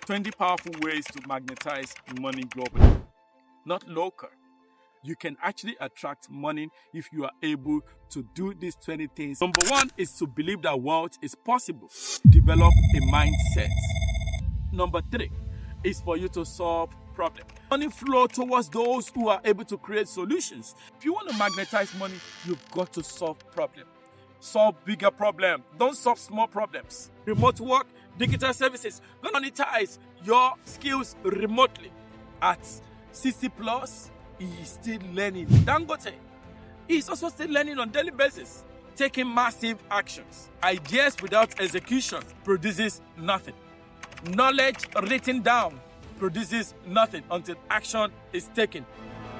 20 powerful ways to magnetize money globally, not local. You can actually attract money if you are able to do these 20 things. Number one is to believe that wealth is possible. Develop a mindset. Number three is for you to solve problems. Money flow towards those who are able to create solutions. If you want to magnetize money, you've got to solve problems. Solve bigger problems. Don't solve small problems. Remote work, digital services. Monetize your skills remotely. At 60 plus, he is still learning. Dangote, he is also still learning on a daily basis, taking massive actions. Ideas without execution produces nothing. Knowledge written down produces nothing until action is taken.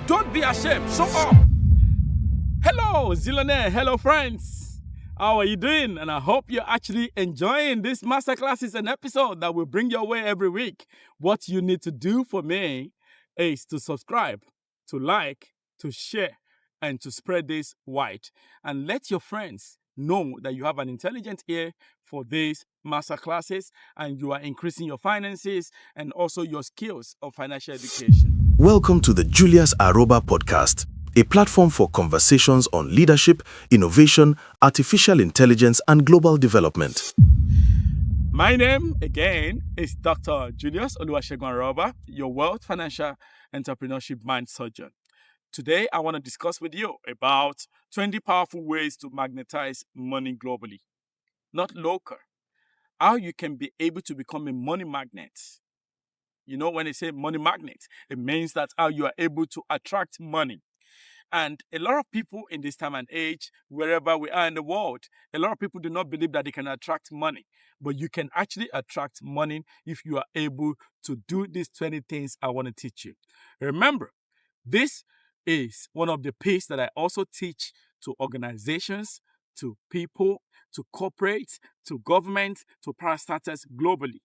Don't be ashamed. Show up. Hello, Zillionaire. Hello, friends. How are you doing? And I hope you're actually enjoying this masterclasses and episode that will bring your way every week. What you need to do for me is to subscribe, to like, to share, and to spread this wide. And let your friends know that you have an intelligent ear for these masterclasses and you are increasing your finances and also your skills of financial education. Welcome to the Julius Aroba podcast, a platform for conversations on leadership, innovation, artificial intelligence, and global development. My name, again, is Dr. Julius Aroba, your wealth financial entrepreneurship mind surgeon. Today, I want to discuss with you about 20 powerful ways to magnetize money globally, not local. How you can be able to become a money magnet. You know, when they say money magnet, it means that how you are able to attract money. And a lot of people in this time and age, wherever we are in the world, a lot of people do not believe that they can attract money. But you can actually attract money if you are able to do these 20 things I want to teach you. Remember, this is one of the P's that I also teach to organizations, to people, to corporates, to government, to parastatals globally.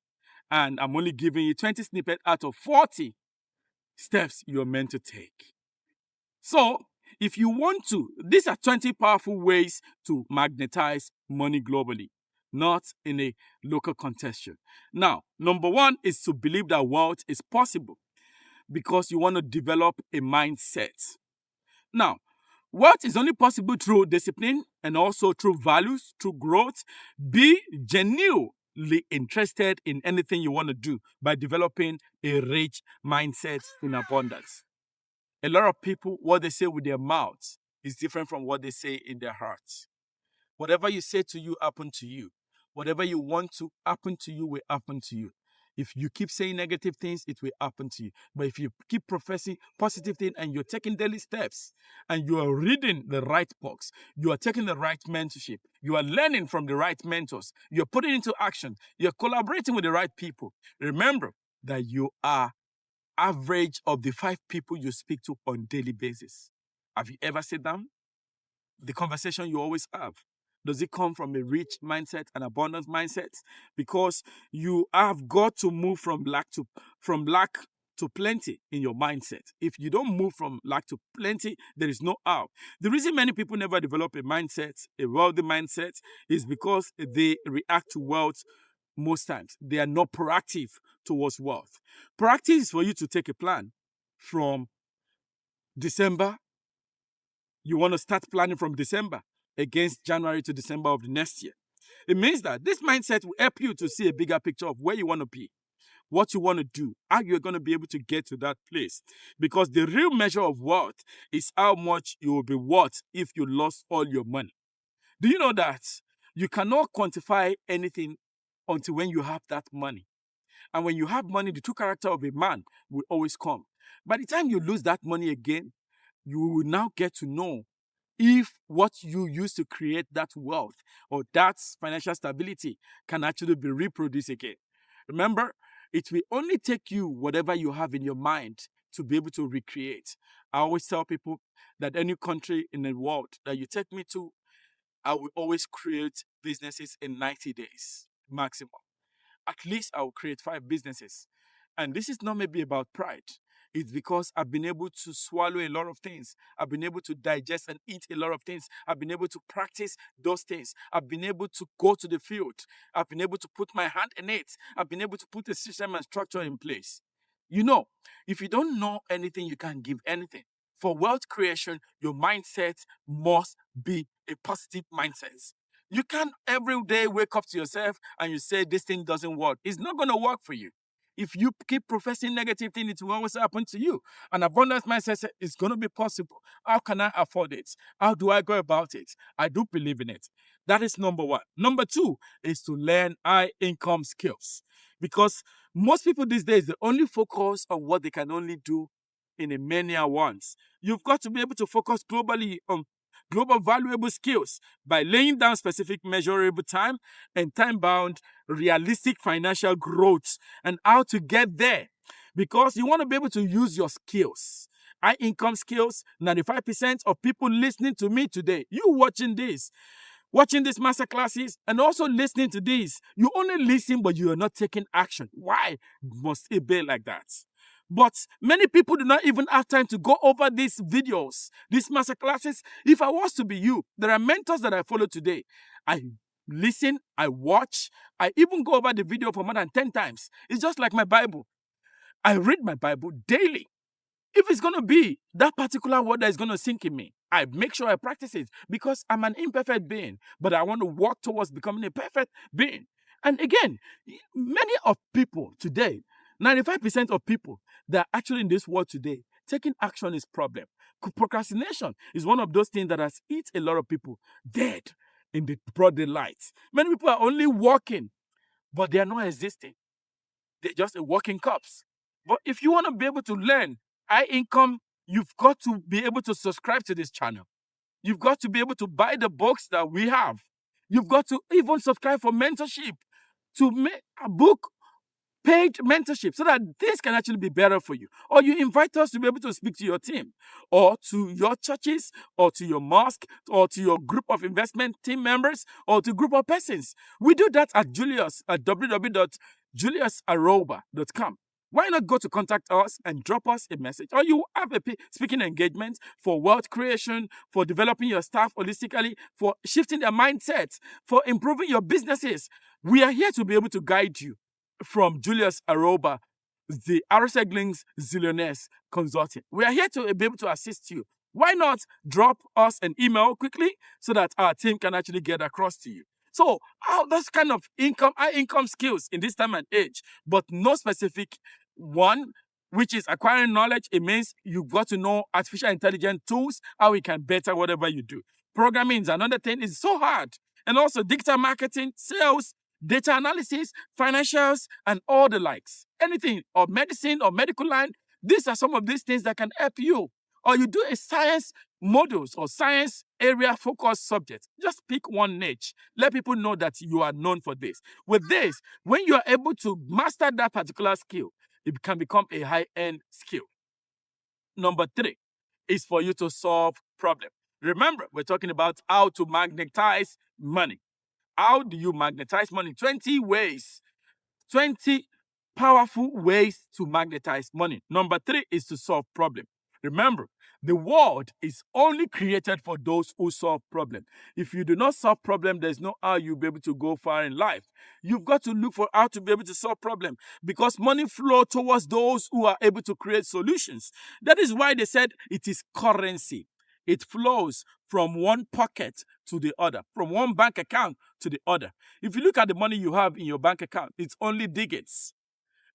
And I'm only giving you 20 snippets out of 40 steps you're meant to take. So, if you want to, these are 20 powerful ways to magnetize money globally, not in a local context. Now, number one is to believe that wealth is possible because you want to develop a mindset. Now, wealth is only possible through discipline and also through values, through growth. Be genuinely interested in anything you want to do by developing a rich mindset in abundance. A lot of people, what they say with their mouths is different from what they say in their hearts. Whatever you say to you, happen to you. Whatever you want to happen to you will happen to you. If you keep saying negative things, it will happen to you. But if you keep professing positive things and you're taking daily steps and you are reading the right books, you are taking the right mentorship, you are learning from the right mentors, you're putting into action, you're collaborating with the right people, remember that you are average of the 5 people you speak to on a daily basis. Have you ever sat down? The conversation you always have, does it come from a rich mindset, an abundant mindset? Because you have got to move from lack to plenty in your mindset. If you don't move from lack to plenty, there is no how. The reason many people never develop a mindset, a wealthy mindset, is because they react to wealth most times. They are not proactive towards wealth. Proactive is for you to take a plan from December. You want to start planning from December against January to December of the next year. It means that this mindset will help you to see a bigger picture of where you want to be, what you want to do, how you're going to be able to get to that place. Because the real measure of wealth is how much you will be worth if you lost all your money. Do you know that you cannot quantify anything until when you have that money? And when you have money, the true character of a man will always come. By the time you lose that money again, you will now get to know if what you used to create that wealth or that financial stability can actually be reproduced again. Remember, it will only take you whatever you have in your mind to be able to recreate. I always tell people that any country in the world that you take me to, I will always create businesses in 90 days maximum. At least I will create 5 businesses. And this is not maybe about pride. It's because I've been able to swallow a lot of things. I've been able to digest and eat a lot of things. I've been able to practice those things. I've been able to go to the field. I've been able to put my hand in it. I've been able to put a system and structure in place. You know, if you don't know anything, you can't give anything. For wealth creation, your mindset must be a positive mindset. You can't every day wake up to yourself and you say this thing doesn't work. It's not going to work for you. If you keep professing negative things, it will always happen to you. An abundance mindset says it's going to be possible. How can I afford it? How do I go about it? I do believe in it. That is number one. Number two is to learn high income skills. Because most people these days, they only focus on what they can only do in a mania once. You've got to be able to focus globally on global valuable skills by laying down specific measurable time and time bound realistic financial growth and how to get there, because you want to be able to use your skills. High income skills. 95% of people listening to me today, you watching these master classes and also listening to this, you only listen but you are not taking action. Why must it be like that? But many people do not even have time to go over these videos, these master classes. If I was to be you, there are mentors that I follow today. I listen, I watch, I even go over the video for more than 10 times. It's just like my Bible. I read my Bible daily. If it's going to be that particular word that is going to sink in me, I make sure I practice it because I'm an imperfect being, but I want to work towards becoming a perfect being. And again, many of people today, 95% of people that are actually in this world today, taking action is problem. Procrastination is one of those things that has hit a lot of people dead in the broad daylight. Many people are only walking, but they are not existing. They're just a walking corpse. But if you want to be able to learn high income, you've got to be able to subscribe to this channel. You've got to be able to buy the books that we have. You've got to even subscribe for mentorship, to make a book paid mentorship, so that this can actually be better for you. Or you invite us to be able to speak to your team, or to your churches, or to your mosque, or to your group of investment team members, or to a group of persons. We do that at Julius at www.juliusaroba.com. Why not go to contact us and drop us a message? Or you have a speaking engagement for wealth creation, for developing your staff holistically, for shifting their mindsets, for improving your businesses. We are here to be able to guide you. From Julius Aroba, the Links Zillionaires Consulting. We are here to be able to assist you. Why not drop us an email quickly so that our team can actually get across to you? So, those kind of high income skills in this time and age, but no specific one, which is acquiring knowledge. It means you've got to know artificial intelligence tools, how we can better whatever you do. Programming is another thing. It's so hard. And also digital marketing, sales, data analysis, financials, and all the likes. Anything, or medicine or medical line, these are some of these things that can help you. Or you do a science modules or science area focused subject. Just pick one niche. Let people know that you are known for this. With this, when you are able to master that particular skill, it can become a high-end skill. Number three is for you to solve problems. Remember, we're talking about how to magnetize money. How do you magnetize money? 20 ways, 20 powerful ways to magnetize money. Number three is to solve problems. Remember, the world is only created for those who solve problems. If you do not solve problems, there's no how you'll be able to go far in life. You've got to look for how to be able to solve problems, because money flows towards those who are able to create solutions. That is why they said it is currency. It flows from one pocket to the other, from one bank account to the other. If you look at the money you have in your bank account, it's only digits.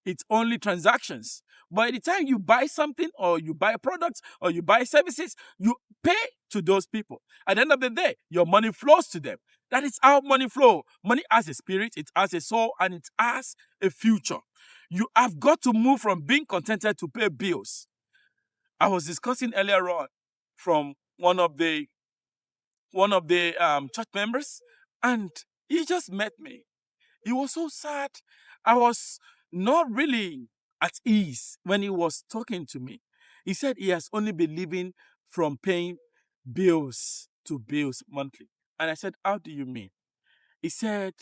It's only transactions. By the time you buy something, or you buy products, or you buy services, you pay to those people. At the end of the day, your money flows to them. That is how money flows. Money has a spirit, it has a soul, and it has a future. You have got to move from being contented to pay bills. I was discussing earlier on from one of the church members, and he just met me. He was so sad. I was not really at ease when he was talking to me. He said he has only been living from paying bills to bills monthly. And I said, how do you mean? He said,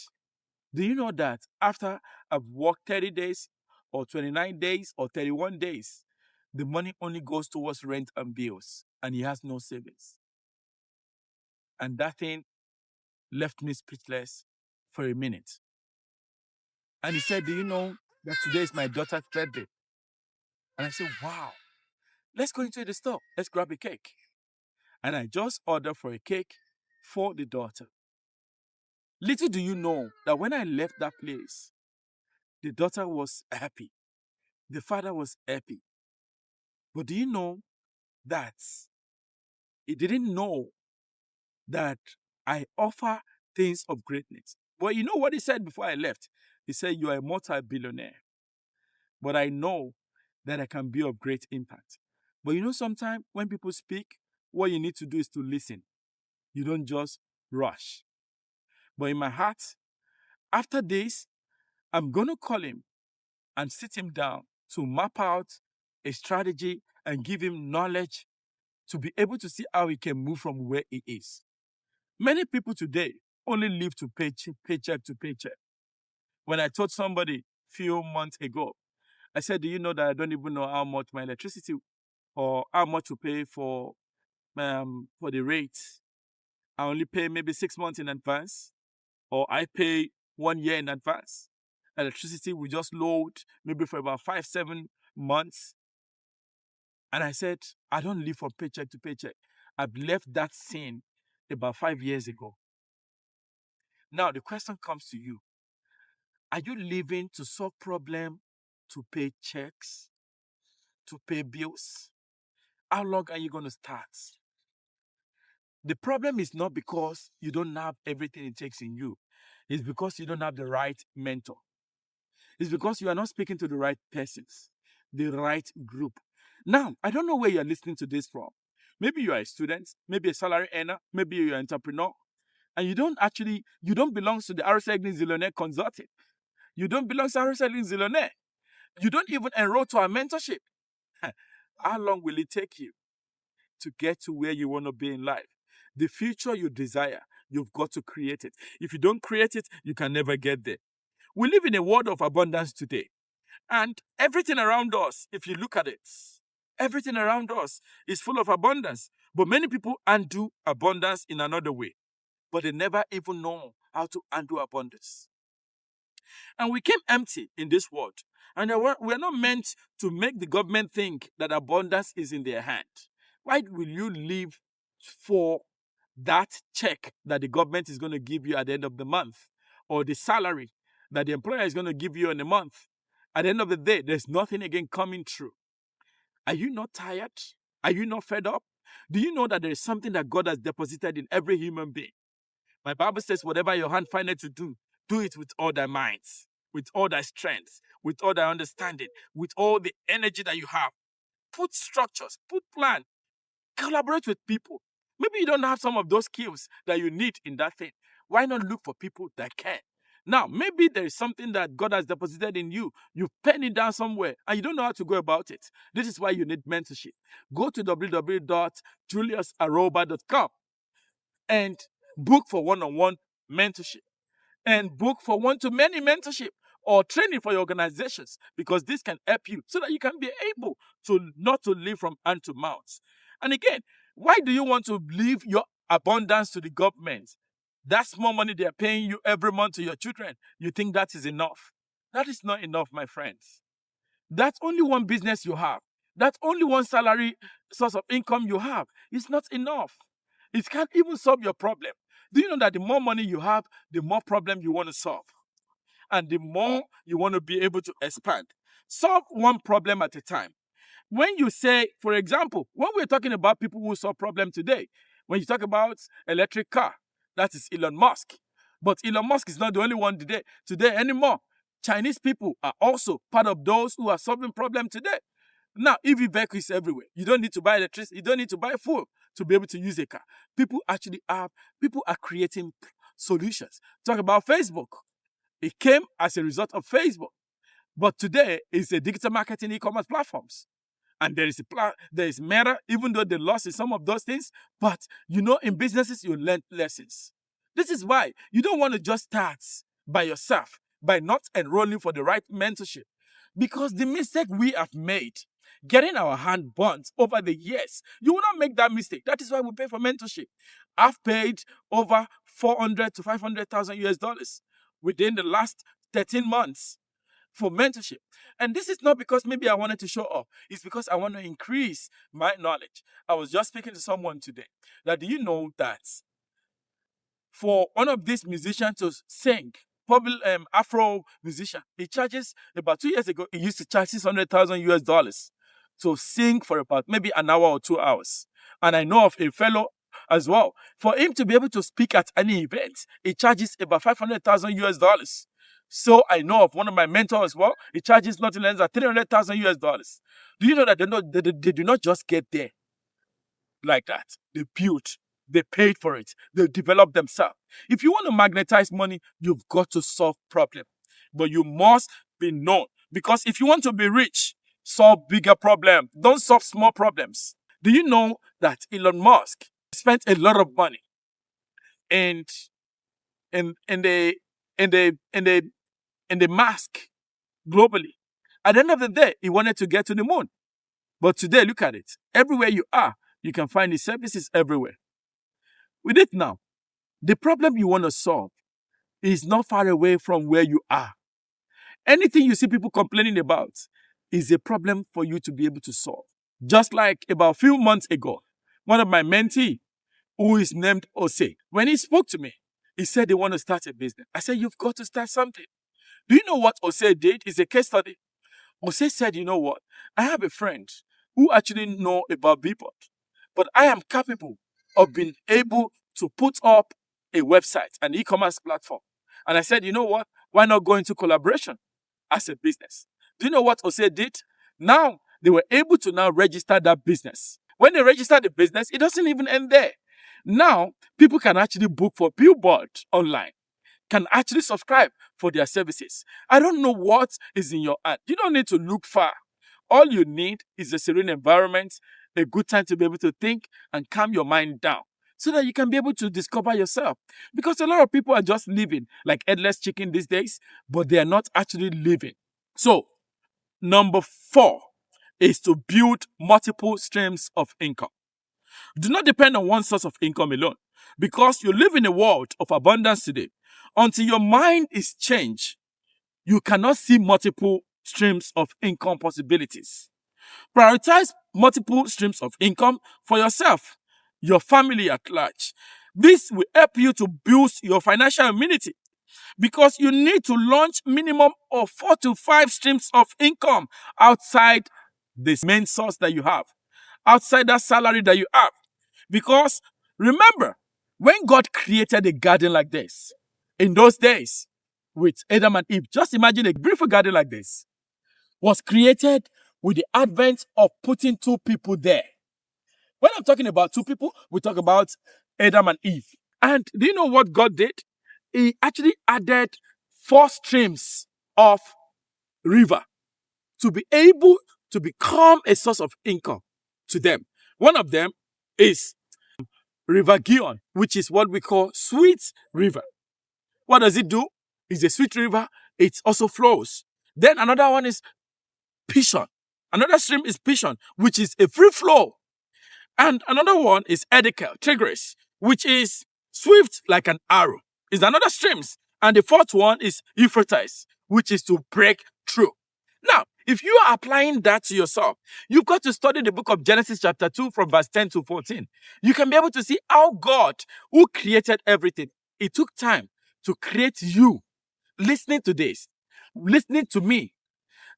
do you know that after I've worked 30 days or 29 days or 31 days, the money only goes towards rent and bills, and he has no savings. And that thing left me speechless for a minute. And he said, "Do you know that today is my daughter's birthday?" And I said, "Wow, let's go into the store. Let's grab a cake." And I just ordered for a cake for the daughter. Little do you know that when I left that place, the daughter was happy. The father was happy. But do you know that he didn't know that I offer things of greatness? But you know what he said before I left? He said, "You are a multi-billionaire, but I know that I can be of great impact." But you know, sometimes when people speak, what you need to do is to listen. You don't just rush. But in my heart, after this, I'm going to call him and sit him down to map out a strategy and give him knowledge to be able to see how he can move from where he is. Many people today only live to paycheck to paycheck. When I told somebody a few months ago, I said, "Do you know that I don't even know how much my electricity or how much to pay for the rate? I only pay maybe 6 months in advance, or I pay 1 year in advance. Electricity will just load maybe for about 5-7 months." And I said, "I don't live from paycheck to paycheck. I've left that scene about 5 years ago." Now the question comes to you. Are you living to solve problem, to pay checks, to pay bills? How long are you going to start? The problem is not because you don't have everything it takes in you. It's because you don't have the right mentor. It's because you are not speaking to the right persons, the right group. Now, I don't know where you're listening to this from. Maybe you are a student, maybe a salary earner, maybe you're an entrepreneur, and you don't belong to the RSL Zillionaire Consulting. You don't belong to RSL Zillionaire. You don't even enroll to our mentorship. How long will it take you to get to where you want to be in life? The future you desire, you've got to create it. If you don't create it, you can never get there. We live in a world of abundance today. And everything around us, if you look at it, everything around us is full of abundance. But many people undo abundance in another way. But they never even know how to undo abundance. And we came empty in this world. And we're not meant to make the government think that abundance is in their hand. Why will you live for that check that the government is going to give you at the end of the month, or the salary that the employer is going to give you in a month? At the end of the day, there's nothing again coming true. Are you not tired? Are you not fed up? Do you know that there is something that God has deposited in every human being? My Bible says, whatever your hand findeth to do, do it with all thy might, with all thy strength, with all thy understanding, with all the energy that you have. Put structures, put plan, collaborate with people. Maybe you don't have some of those skills that you need in that thing. Why not look for people that can? Now, maybe there is something that God has deposited in you. You've penned it down somewhere and you don't know how to go about it. This is why you need mentorship. Go to www.juliusaroba.com and book for one-on-one mentorship, and book for one-to-many mentorship or training for your organizations, because this can help you so that you can be able to not to live from hand to mouth. And again, why do you want to leave your abundance to the government? That small money they are paying you every month to your children, you think that is enough? That is not enough, my friends. That's only one business you have. That's only one salary source of income you have. It's not enough. It can't even solve your problem. Do you know that the more money you have, the more problem you want to solve? And the more you want to be able to expand. Solve one problem at a time. When you say, for example, when we're talking about people who solve problem today, when you talk about electric car, that is Elon Musk. But Elon Musk is not the only one today anymore. Chinese people are also part of those who are solving problem today. Now, EV vehicles everywhere. You don't need to buy electricity. You don't need to buy fuel to be able to use a car. People are creating solutions. Talk about Facebook. It came as a result of Facebook. But today, it's a digital marketing e-commerce platforms. And there is Meta, even though they lost in some of those things. But, in businesses, you learn lessons. This is why you don't want to just start by yourself, by not enrolling for the right mentorship. Because the mistake we have made, getting our hand burnt over the years, you will not make that mistake. That is why we pay for mentorship. I've paid over 400 to 500,000 US dollars within the last 13 months for mentorship. And this is not because maybe I wanted to show off. It's because I want to increase my knowledge. I was just speaking to someone today that, do you know that for one of these musicians to sing, Afro musician, he charges, about 2 years ago, he used to charge 600,000 US dollars to sing for about maybe an hour or 2 hours. And I know of a fellow as well. For him to be able to speak at any event, he charges about 500,000 US dollars. So I know of one of my mentors as well. He charges nothing less than 300,000 US dollars. Do you know that they do not just get there like that? They built, they paid for it, they developed themselves. If you want to magnetize money, you've got to solve problems. But you must be known. Because if you want to be rich, solve bigger problems. Don't solve small problems. Do you know that Elon Musk spent a lot of money in the mask globally? At the end of the day, he wanted to get to the moon. But today, look at it. Everywhere you are, you can find his services everywhere. With it now, the problem you want to solve is not far away from where you are. Anything you see people complaining about is a problem for you to be able to solve. Just like about a few months ago, one of my mentees, who is named Ose, when he spoke to me, he said they want to start a business. I said, you've got to start something. Do you know what Ose did? It's a case study. Ose said, you know what? I have a friend who actually know about Bpod, but I am capable of being able to put up a website, an e-commerce platform. And I said, you know what? Why not go into collaboration as a business? Do you know what Ose did? Now, they were able to now register that business. When they register the business, it doesn't even end there. Now, people can actually book for billboard online, can actually subscribe for their services. I don't know what is in your hand. You don't need to look far. All you need is a serene environment, a good time to be able to think and calm your mind down so that you can be able to discover yourself. Because a lot of people are just living like headless chicken these days, but they are not actually living. So, number 4 is to build multiple streams of income. Do not depend on one source of income alone, because you live in a world of abundance today. Until your mind is changed, you cannot see multiple streams of income possibilities. Prioritize multiple streams of income for yourself, your family at large. This will help you to boost your financial immunity, because you need to launch minimum of 4 to 5 streams of income outside this main source that you have, outside that salary that you have. Because remember, when God created a garden like this, in those days, with Adam and Eve, just imagine a beautiful garden like this was created with the advent of putting 2 people there. When I'm talking about 2 people, we talk about Adam and Eve. And do you know what God did? He actually added 4 streams of river to be able to become a source of income to them. One of them is River Gion, which is what we call sweet river. What does it do? It's a sweet river. It also flows. Then another one is Pishon. Another stream is Pishon, which is a free flow. And another one is Edekel, Tigris, which is swift like an arrow. It's another streams. And the 4th one is Euphrates, which is to break through. Now, if you are applying that to yourself, you've got to study the book of Genesis chapter 2 from verse 10 to 14. You can be able to see how God, who created everything, it took time to create you. Listening to this, listening to me,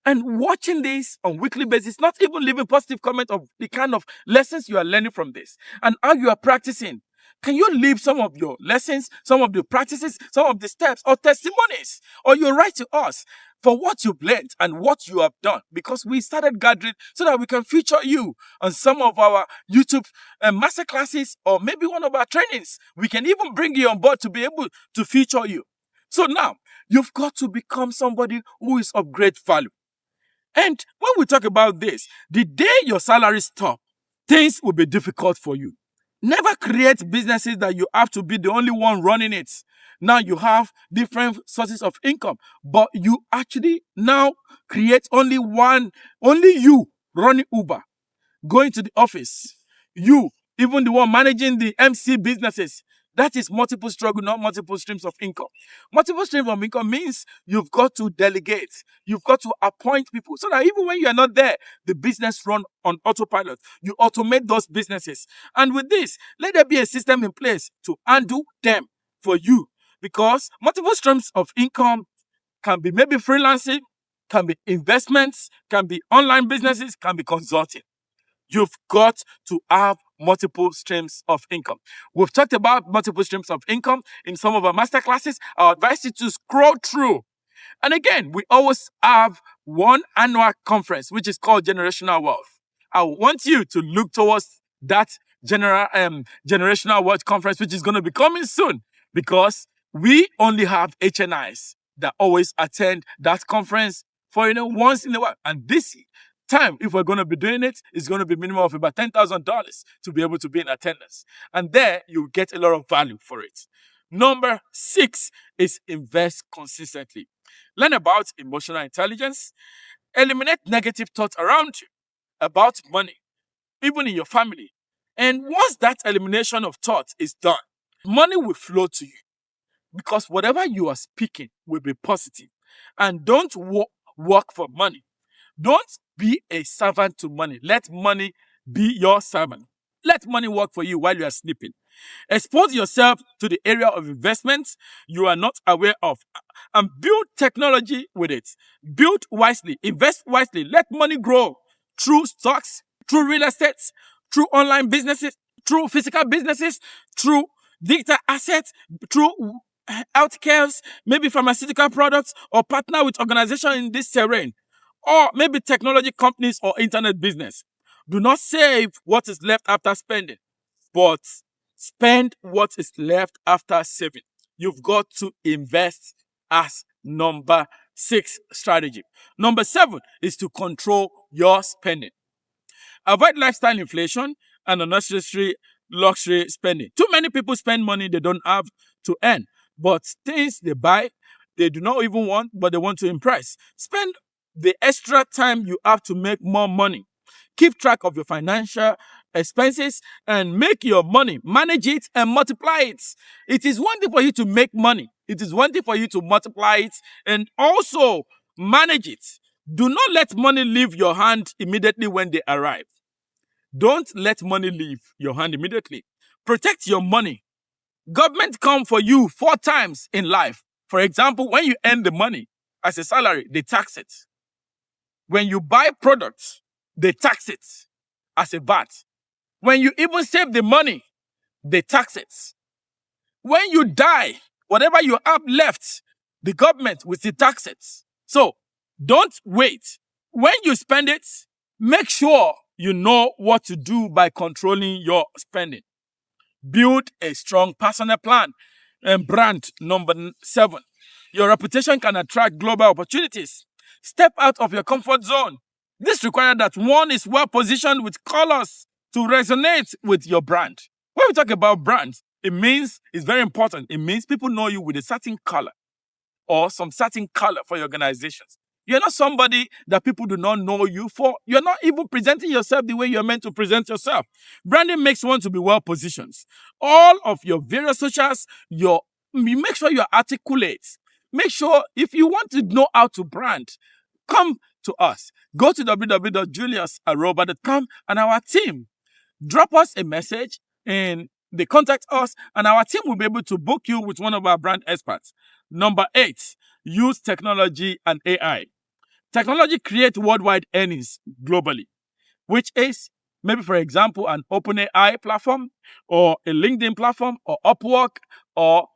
and watching this on a weekly basis, not even leaving positive comment of the kind of lessons you are learning from this and how you are practicing. Can you leave some of your lessons, some of the practices, some of the steps or testimonies, or you write to us for what you've learned and what you have done? Because we started gathering so that we can feature you on some of our YouTube masterclasses or maybe one of our trainings. We can even bring you on board to be able to feature you. So now, you've got to become somebody who is of great value. And when we talk about this, the day your salary stops, things will be difficult for you. Never create businesses that you have to be the only one running it. Now you have different sources of income, but you actually now create only you running Uber, going to the office, you, even the one managing the MC businesses. That is multiple struggle, not multiple streams of income. Multiple streams of income means you've got to delegate, you've got to appoint people so that even when you are not there, the business run on autopilot. You automate those businesses. And with this, let there be a system in place to undo them for you. Because multiple streams of income can be maybe freelancing, can be investments, can be online businesses, can be consulting. You've got to have multiple streams of income. We've talked about multiple streams of income in some of our masterclasses. I advise you to scroll through. And again, we always have one annual conference, which is called Generational Wealth. I want you to look towards that Generational Wealth conference, which is going to be coming soon, because we only have HNIs that always attend that conference for once in a while. And this time, if we're going to be doing it, it's going to be minimum of about $10,000 to be able to be in attendance. And there, you get a lot of value for it. Number 6 is invest consistently. Learn about emotional intelligence. Eliminate negative thoughts around you about money, even in your family. And once that elimination of thought is done, money will flow to you, because whatever you are speaking will be positive. And don't work for money. Don't be a servant to money. Let money be your servant. Let money work for you while you are sleeping. Expose yourself to the area of investments you are not aware of, and build technology with it. Build wisely, invest wisely, let money grow through stocks, through real estate, through online businesses, through physical businesses, through digital assets, through healthcare, maybe pharmaceutical products, or partner with organizations in this terrain, or maybe technology companies or internet business. Do not save what is left after spending, but spend what is left after saving. You've got to invest as number 6 strategy. Number 7 is to control your spending. Avoid lifestyle inflation and unnecessary luxury spending. Too many people spend money they don't have to earn, but things they buy, they do not even want, but they want to impress. Spend the extra time you have to make more money. Keep track of your financial expenses and make your money. Manage it and multiply it. It is one thing for you to make money. It is one thing for you to multiply it and also manage it. Do not let money leave your hand immediately when they arrive. Don't let money leave your hand immediately. Protect your money. Government come for you 4 times in life. For example, when you earn the money as a salary, they tax it. When you buy products, they tax it as a VAT. When you even save the money, they tax it. When you die, whatever you have left, the government will still tax it. So don't wait. When you spend it, make sure you know what to do by controlling your spending. Build a strong personal plan and brand. Number 7. Your reputation can attract global opportunities. Step out of your comfort zone. This requires that one is well positioned with colors to resonate with your brand. When we talk about brands, it means it's very important. It means people know you with a certain color or some certain color for your organizations. You're not somebody that people do not know you for. You're not even presenting yourself the way you're meant to present yourself. Branding makes one to be well positioned. All of your various socials, you make sure you're articulate. Make sure if you want to know how to brand, come to us. Go to www.juliusaroba.com and our team. Drop us a message and they contact us and our team will be able to book you with one of our brand experts. Number 8, use technology and AI. Technology creates worldwide earnings globally, which is maybe, for example, an OpenAI platform or a LinkedIn platform or Upwork or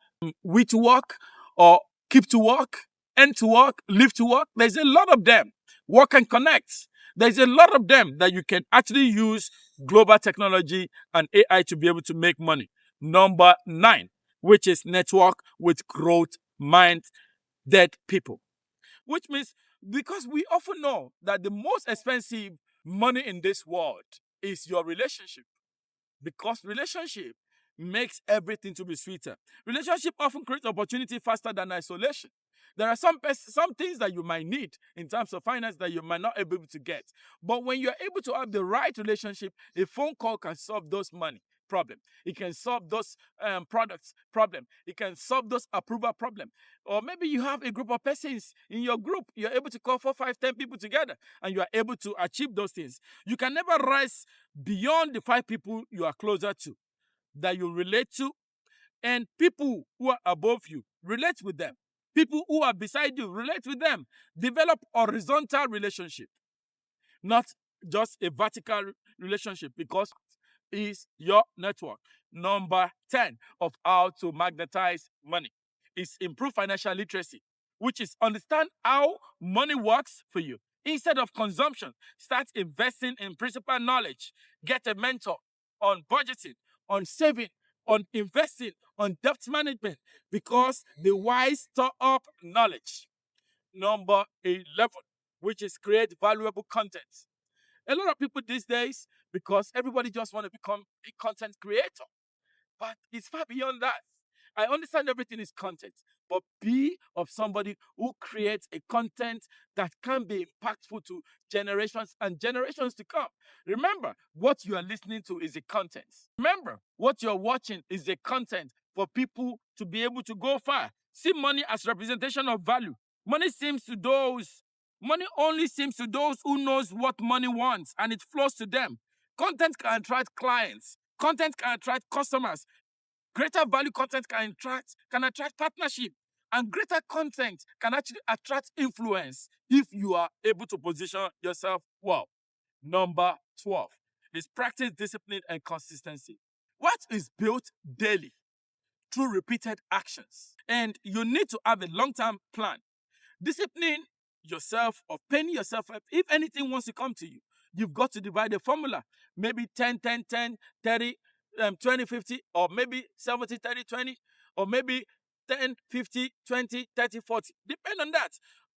We2Work or Keep2Work, End2Work, Live2Work. There's a lot of them. Work and Connect. There's a lot of them that you can actually use global technology and AI to be able to make money. Number 9, which is network with growth minded people. Which means, because we often know that the most expensive money in this world is your relationship. Because relationship makes everything to be sweeter. Relationship often create opportunity faster than isolation. There are some things that you might need in terms of finance that you might not be able to get. But when you're able to have the right relationship, a phone call can solve those money problem. It can solve those products problem. It can solve those approval problem. Or maybe you have a group of persons in your group. You're able to call 4, 5, 10 people together, and you are able to achieve those things. You can never rise beyond the 5 people you are closer to, that you relate to, and people who are above you, relate with them. People who are beside you, relate with them. Develop horizontal relationship, not just a vertical relationship, because is your network. Number 10 of how to magnetize money is improve financial literacy, which is understand how money works for you. Instead of consumption, start investing in principal knowledge. Get a mentor on budgeting, on saving, on investing, on debt management, because the wise store up knowledge. Number 11, which is create valuable content. A lot of people these days, because everybody just want to become a content creator, but it's far beyond that. I understand everything is content, but be of somebody who creates a content that can be impactful to generations and generations to come. Remember, what you are listening to is a content. Remember, what you're watching is a content for people to be able to go far. See money as representation of value. Money only seems to those who knows what money wants, and it flows to them. Content can attract clients. Content can attract customers. Greater value content can attract partnership, and greater content can actually attract influence if you are able to position yourself well. Number 12 is practice discipline and consistency. What is built daily through repeated actions, and you need to have a long-term plan. Discipline yourself or paying yourself up. If anything wants to come to you, you've got to divide the formula. Maybe 10, 10, 10, 30, 20, 50, or maybe 70, 30, 20, or maybe 10, 50, 20, 30, 40. Depend on that.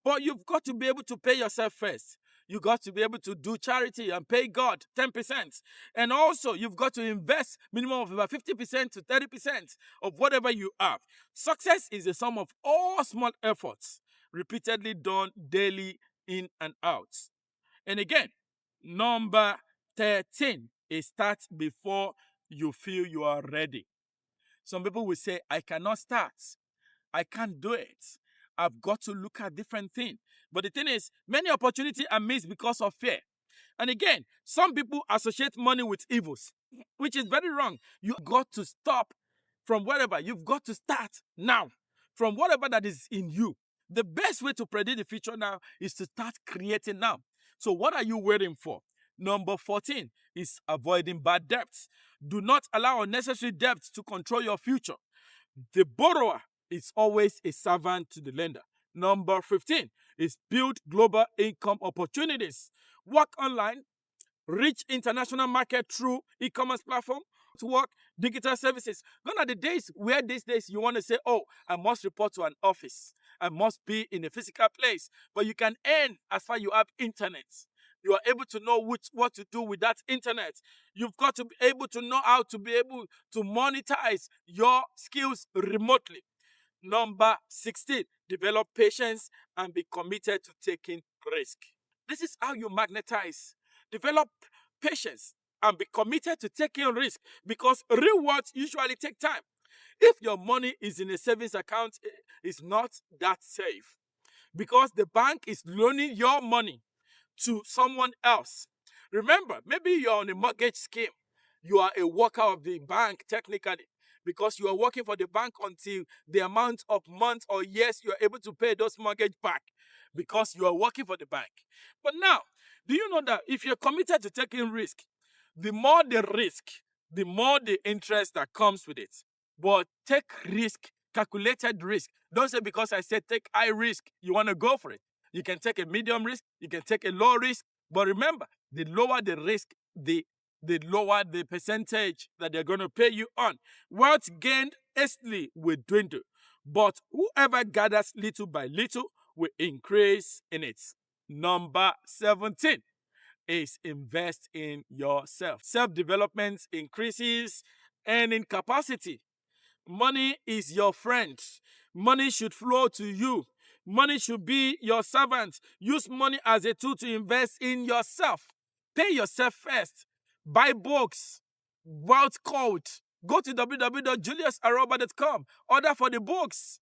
But you've got to be able to pay yourself first. You've got to be able to do charity and pay God 10%. And also, you've got to invest minimum of about 50% to 30% of whatever you have. Success is a sum of all small efforts repeatedly done daily in and out. And again, number 13 is start before you feel you are ready. Some people will say, I cannot start. I can't do it. I've got to look at different things. But the thing is, many opportunities are missed because of fear. And again, some people associate money with evils, which is very wrong. You've got to stop from wherever. You've got to start now from whatever that is in you. The best way to predict the future now is to start creating now. So what are you waiting for? Number 14 is avoiding bad debts. Do not allow unnecessary debts to control your future. The borrower is always a servant to the lender. Number 15 is build global income opportunities. Work online, reach international market through e-commerce platform, to work digital services. Gone are the days where these days you want to say, oh, I must report to an office. I must be in a physical place. But you can earn as far as you have internet. You are able to know what to do with that internet. You've got to be able to know how to be able to monetize your skills remotely. Number 16, develop patience and be committed to taking risk. This is how you magnetize. Develop patience and be committed to taking risk, because rewards usually take time. If your money is in a savings account, it's not that safe, because the bank is loaning your money to someone else. Remember, maybe you're on a mortgage scheme. You are a worker of the bank technically, because you are working for the bank until the amount of months or years you are able to pay those mortgage back, because you are working for the bank. But now, do you know that if you're committed to taking risk, the more the risk, the more the interest that comes with it. But take risk, calculated risk. Don't say because I said take high risk, you want to go for it. You can take a medium risk, you can take a low risk, but remember, the lower the risk, the lower the percentage that they're going to pay you on. Wealth gained hastily will dwindle, but whoever gathers little by little will increase in it. Number 17 is invest in yourself. Self-development increases earning capacity. Money is your friend. Money should flow to you. Money should be your servant. Use money as a tool to invest in yourself. Pay yourself first. Buy books. Wealth Code. Go to www.juliusaroba.com. Order for the books.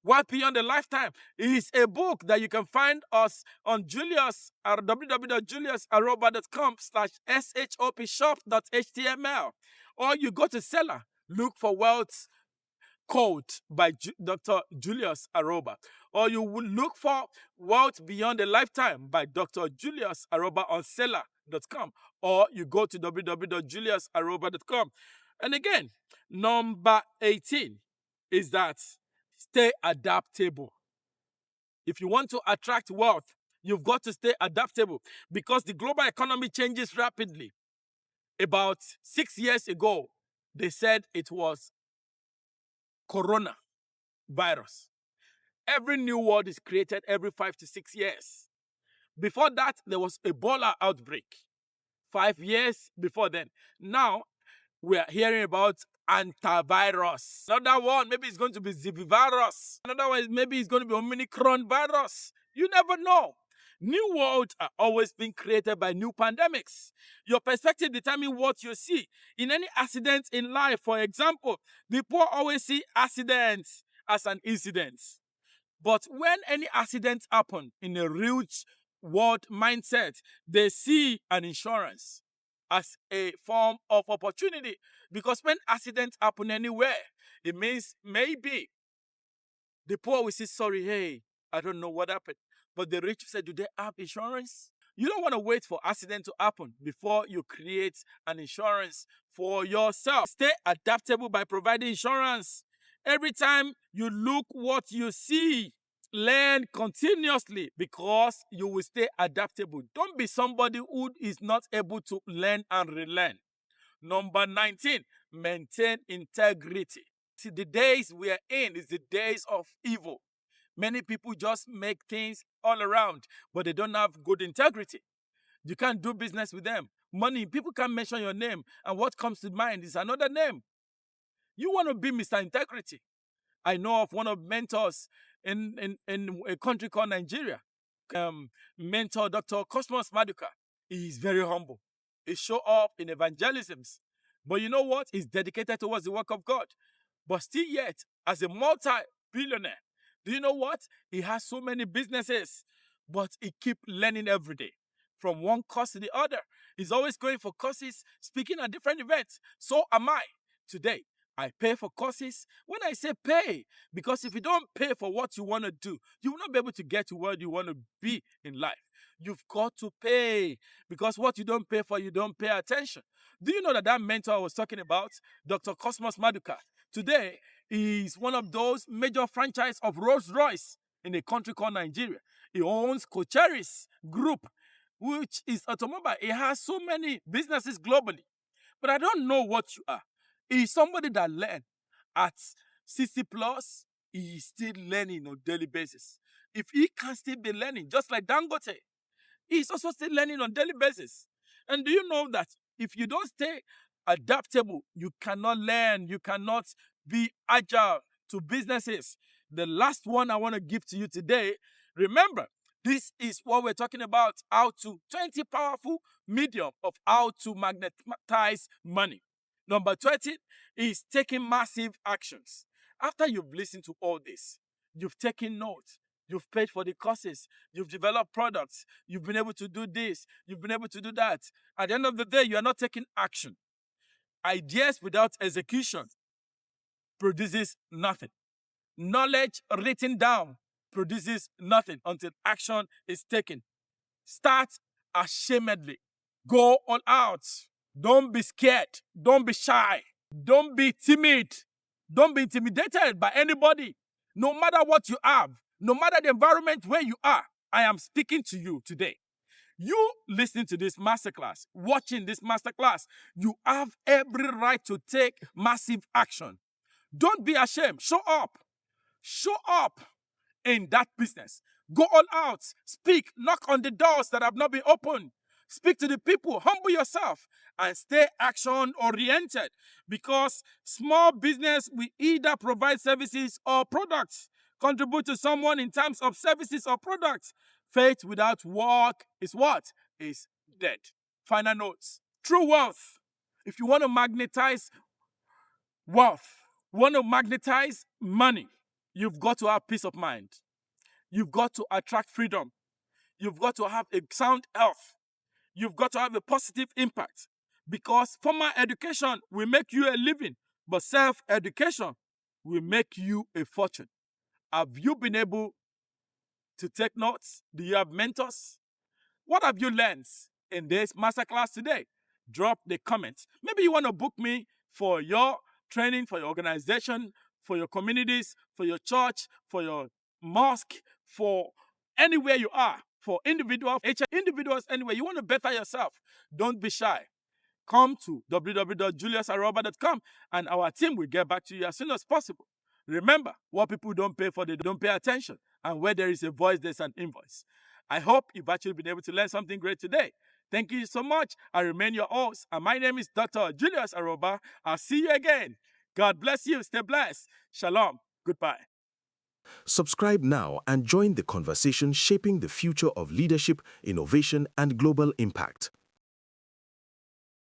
Wealth Beyond a Lifetime is a book that you can find us on www.juliusaroba.com/shopshop.html. Or you go to Seller, look for Wealth Code by Dr. Julius Aroba. Or you will look for Wealth Beyond a Lifetime by Dr. Julius Aroba on seller.com. Or you go to www.juliusaroba.com. And again, number 18 is that stay adaptable. If you want to attract wealth, you've got to stay adaptable because the global economy changes rapidly. About 6 years ago, they said it was coronavirus. Every new word is created every 5 to 6 years. Before that, there was Ebola outbreak. 5 years before then. Now, we are hearing about antivirus. Another one, maybe it's going to be Zivivirus. Another one, maybe it's going to be Omicron virus. You never know. New worlds are always being created by new pandemics. Your perspective determines what you see. In any accident in life, for example, the poor always see accidents as an incident. But when any accident happens in a rich world mindset, they see an insurance as a form of opportunity. Because when accidents happen anywhere, it means maybe the poor will say, sorry, hey, I don't know what happened. But the rich said, do they have insurance? You don't want to wait for accident to happen before you create an insurance for yourself. Stay adaptable by providing insurance. Every time you look what you see, learn continuously because you will stay adaptable. Don't be somebody who is not able to learn and relearn. Number 19, maintain integrity. See, the days we are in is the days of evil. Many people just make things all around, but they don't have good integrity. You can't do business with them. Money, people can't mention your name, and what comes to mind is another name. You want to be Mr. Integrity. I know of one of mentors in a country called Nigeria. Mentor Dr. Cosmos Maduka. He is very humble. He show up in evangelisms. But you know what? He's dedicated towards the work of God. But still yet, as a multi-billionaire, do you know what? He has so many businesses, but he keeps learning every day. From one course to the other. He's always going for courses, speaking at different events. So am I today. I pay for courses. When I say pay, because if you don't pay for what you want to do, you will not be able to get to where you want to be in life. You've got to pay because what you don't pay for, you don't pay attention. Do you know that mentor I was talking about, Dr. Cosmos Maduka, today is one of those major franchise of Rolls-Royce in a country called Nigeria. He owns Cocheris Group, which is automobile. He has so many businesses globally. But I don't know what you are. He's somebody that learned at 60 plus, he is still learning on a daily basis. If he can still be learning, just like Dangote, he's also still learning on a daily basis. And do you know that if you don't stay adaptable, you cannot learn, you cannot be agile to businesses. The last one I want to give to you today, remember, this is what we're talking about, 20 powerful medium of how to magnetize money. Number 20 is taking massive actions. After you've listened to all this, you've taken notes, you've paid for the courses, you've developed products, you've been able to do this, you've been able to do that. At the end of the day, you are not taking action. Ideas without execution produces nothing. Knowledge written down produces nothing until action is taken. Start ashamedly. Go all out. Don't be scared. Don't be shy. Don't be timid. Don't be intimidated by anybody. No matter what you have, no matter the environment where you are, I am speaking to you today. You listening to this masterclass, watching this masterclass, you have every right to take massive action. Don't be ashamed. Show up. Show up in that business. Go all out. Speak. Knock on the doors that have not been opened. Speak to the people, humble yourself, and stay action-oriented, because small business will either provide services or products, contribute to someone in terms of services or products. Faith without work is what? Is dead. Final notes. True wealth. If you want to magnetize wealth, want to magnetize money, you've got to have peace of mind. You've got to attract freedom. You've got to have a sound health. You've got to have a positive impact, because formal education will make you a living, but self-education will make you a fortune. Have you been able to take notes? Do you have mentors? What have you learned in this masterclass today? Drop the comments. Maybe you want to book me for your training, for your organization, for your communities, for your church, for your mosque, for anywhere you are, for individuals anywhere. You want to better yourself. Don't be shy. Come to www.juliusaroba.com and our team will get back to you as soon as possible. Remember, what people don't pay for, they don't pay attention. And where there is a voice, there's an invoice. I hope you've actually been able to learn something great today. Thank you so much. I remain your host, and my name is Dr. Julius Aroba. I'll see you again. God bless you. Stay blessed. Shalom. Goodbye. Subscribe now and join the conversation shaping the future of leadership, innovation, and global impact.